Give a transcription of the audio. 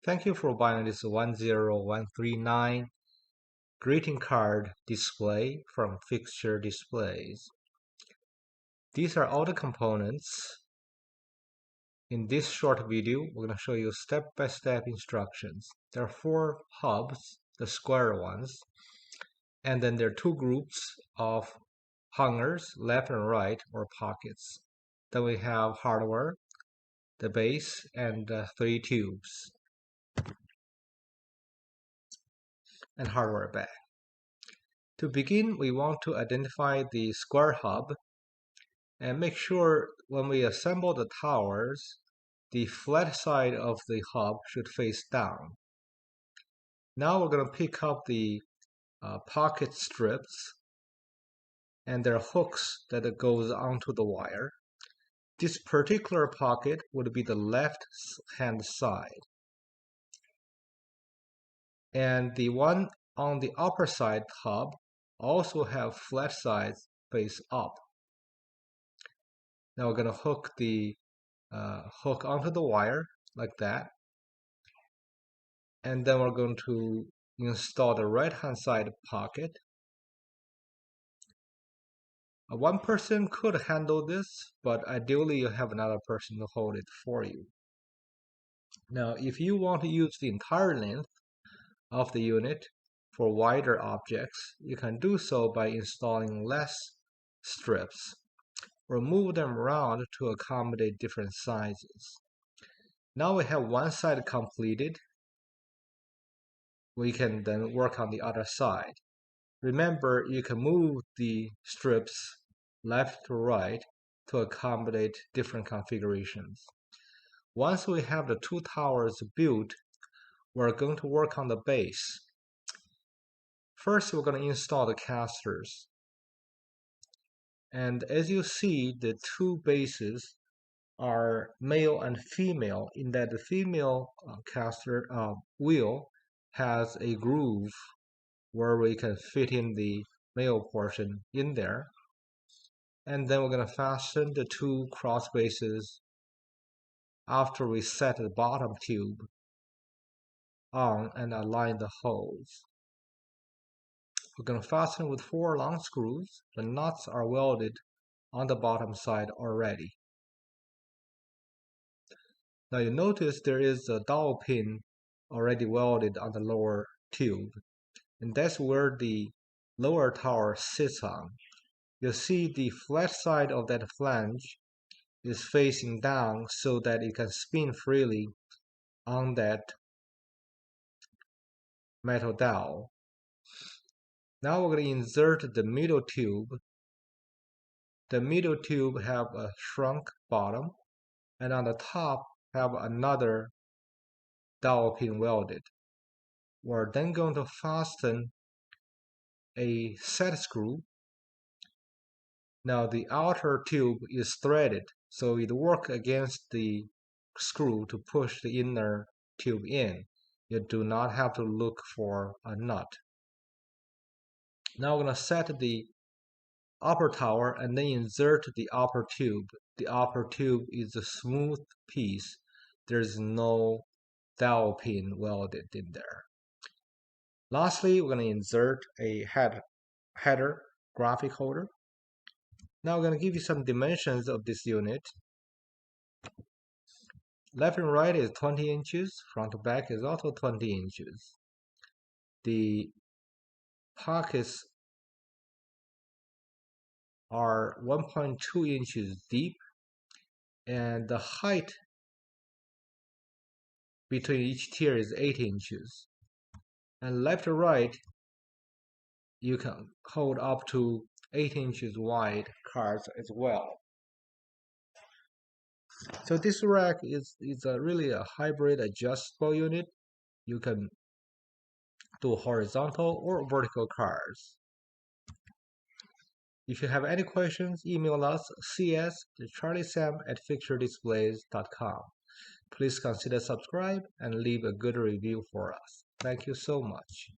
Thank you for buying this 10139 greeting card display from Fixture Displays. These are all the components. In this short video, we're going to show you step-by-step instructions. There are 4 hubs, the square ones, and then there are 2 groups of hangers, left and right, or pockets. Then we have hardware, the base, and 3 tubes, and hardware bag. To begin, we want to identify the square hub and make sure when we assemble the towers, the flat side of the hub should face down. Now we're going to pick up the pocket strips, and there are hooks that goes onto the wire. This particular pocket would be the left hand side, and the one on the upper side hub also have flat sides face up. Now we're going to hook the hook onto the wire like that, and then we're going to install the right hand side pocket. One person could handle this, but ideally you have another person to hold it for you. Now if you want to use the entire length of the unit for wider objects, you can do so by installing less strips or move them around to accommodate different sizes. Now we have one side completed. We can then work on the other side. Remember, you can move the strips left to right to accommodate different configurations. Once we have the 2 towers built, we're going to work on the base. First, we're going to install the casters. And as you see, the 2 bases are male and female, in that the female caster wheel has a groove where we can fit in the male portion in there. And then we're going to fasten the 2 cross bases after we set the bottom tube on and align the holes. We're going to fasten with 4 long screws. The nuts are welded on the bottom side already. Now you notice there is a dowel pin already welded on the lower tube, and that's where the lower tower sits on. You'll see the flat side of that flange is facing down so that it can spin freely on that metal dowel. Now we're going to insert the middle tube. The middle tube have a shrunk bottom, and on the top have another dowel pin welded. We're then going to fasten a set screw. Now the outer tube is threaded, so it works against the screw to push the inner tube in. You do not have to look for a nut. Now we're going to set the upper tower and then insert the upper tube. The upper tube is a smooth piece. There's no dowel pin welded in there. Lastly, we're going to insert a header graphic holder. Now I'm going to give you some dimensions of this unit. Left and right is 20 inches. Front to back is also 20 inches. The pockets are 1.2 inches deep, and the height between each tier is 8 inches. And left to right, you can hold up to 8 inches wide cards as well. So this rack is really a hybrid adjustable unit. You can do horizontal or vertical cards. If you have any questions, email us cs@charliesam@fixturedisplays.com. Please consider subscribe and leave a good review for us. Thank you so much.